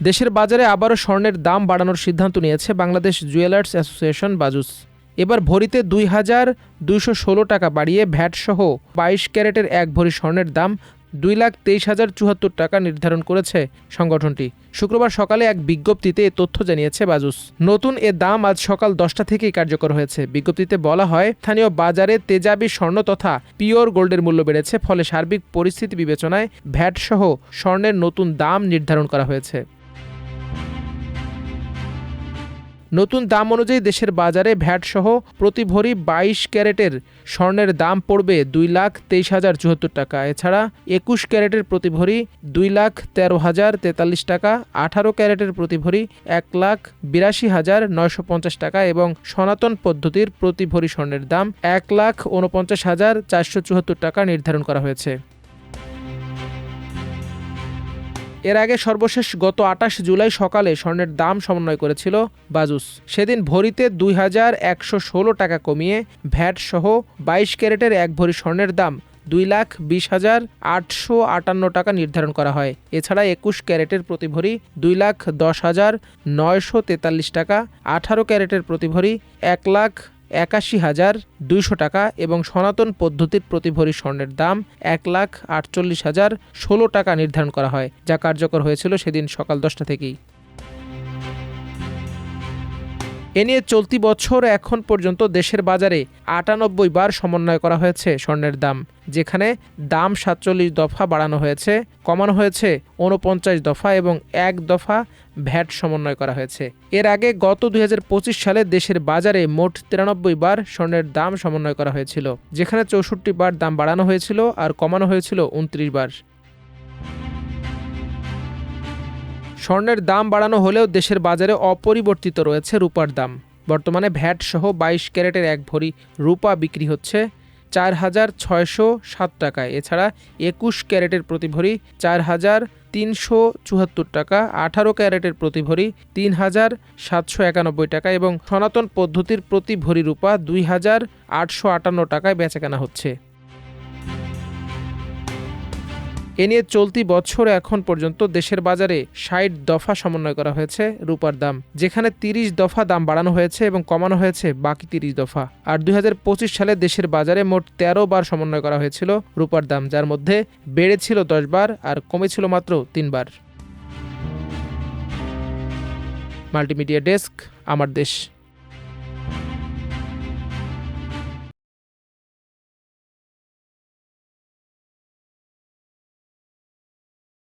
দেশের বাজারে আবারও স্বর্ণের দাম বাড়ানোর সিদ্ধান্ত নিয়েছে বাংলাদেশ জুয়েলার্স অ্যাসোসিয়েশন বাজুস। এবার ভরিতে ২,২১৬ টাকা বাড়িয়ে ভ্যাটসহ ২২ ক্যারেটের ১ ভরি স্বর্ণের দাম ২,২৩,০৭৪ টাকা নির্ধারণ করেছে সংগঠনটি। শুক্রবার সকালে এক বিজ্ঞপ্তিতে এ তথ্য জানিয়েছে বাজুস। নতুন এ দাম আজ সকাল ১০টা থেকেই কার্যকর হয়েছে। বিজ্ঞপ্তিতে বলা হয়, স্থানীয় বাজারে তেজাবি স্বর্ণ তথা পিওর গোল্ডের মূল্য বেড়েছে, ফলে সার্বিক পরিস্থিতি বিবেচনায় ভ্যাটসহ স্বর্ণের নতুন দাম নির্ধারণ করা হয়েছে। নতুন দাম অনুযায়ী দেশের বাজারে ভ্যাটসহ প্রতি ভরি ২২ ক্যারেটের স্বর্ণের দাম পড়বে ২,২৩,০৭৪ টাকা। এছাড়া ২১ ক্যারেটের প্রতি ভরি ২,১৩,০৪৩ টাকা, ১৮ ক্যারেটের প্রতি ভরি ১,৮২,৯৫০ টাকা এবং সনাতন পদ্ধতির প্রতি ভরি স্বর্ণের দাম ১,৪৯,৪৭৪ টাকা নির্ধারণ করা হয়েছে। এর আগে সর্বশেষ গত ২৮ জুলাই সকালে স্বর্ণের দাম সমন্বয় করেছিল বাজুস। সেদিন ভরিতে ২,১১৬ টাকা কমিয়ে ভ্যাটসহ ২২ ক্যারেটের ১ ভরি স্বর্ণের দাম ২,২০,৮৫৮ টাকা নির্ধারণ করা হয়। এছাড়া ২১ ক্যারেটের প্রতি ভরি ২,১০,৯৪৩ টাকা, ১৮ ক্যারেটের প্রতি ভরি ১,৮১,২০০ টাকা এবং সনাতন পদ্ধতির প্রতি ভরি স্বর্ণের দাম ১,৪৮,০১৬ টাকা নির্ধারণ করা হয়, যা কার্যকর হয়েছিল সেদিন সকাল ১০টা থেকেই। এ নিয়ে চলতি বছর এখন পর্যন্ত দেশের বাজারে ৯৮ বার সমন্বয় করা হয়েছে স্বর্ণের দাম, যেখানে দাম ৪৭ দফা বাড়ানো হয়েছে, কমানো হয়েছে ৪৯ দফা এবং ১ দফা ভ্যাট সমন্বয় করা হয়েছে। এর আগে গত ২০২৫ সালে দেশের বাজারে মোট ৯৩ বার স্বর্ণের দাম সমন্বয় করা হয়েছিল, যেখানে ৬৪ বার দাম বাড়ানো হয়েছিল আর কমানো হয়েছিল ২৯ বার। স্বর্ণের দাম বাড়ানো হলেও দেশের বাজারে অপরিবর্তিত রয়েছে রূপার দাম। বর্তমানে ভ্যাট সহ ২২ ক্যারেটের ১ ভরি রূপা বিক্রি হচ্ছে ৪,৬০৭ টাকায়। এছাড়া ২১ ক্যারেটের প্রতি ভরি ৪,৩৭৪ টাকা, ১৮ ক্যারেটের প্রতি ভরি ৩,৭৯১ টাকা এবং সনাতন পদ্ধতির প্রতি ভরি রূপা ২,৮৫৮ টাকায় বেচাকেনা হচ্ছে। এ নিয়ে চলতি বছর এখন পর্যন্ত দেশের বাজারে ৬০ দফা সমন্বয় করা হয়েছে রূপার দাম, যেখানে ৩০ দফা দাম বাড়ানো হয়েছে এবং কমানো হয়েছে বাকি ৩০ দফা। আর ২০২৫ সালে দেশের বাজারে মোট ১৩ বার সমন্বয় করা হয়েছিল রূপার দাম, যার মধ্যে বেড়েছিল ১০ বার আর কমেছিল মাত্র ৩ বার। মাল্টিমিডিয়া ডেস্ক, আমার দেশ।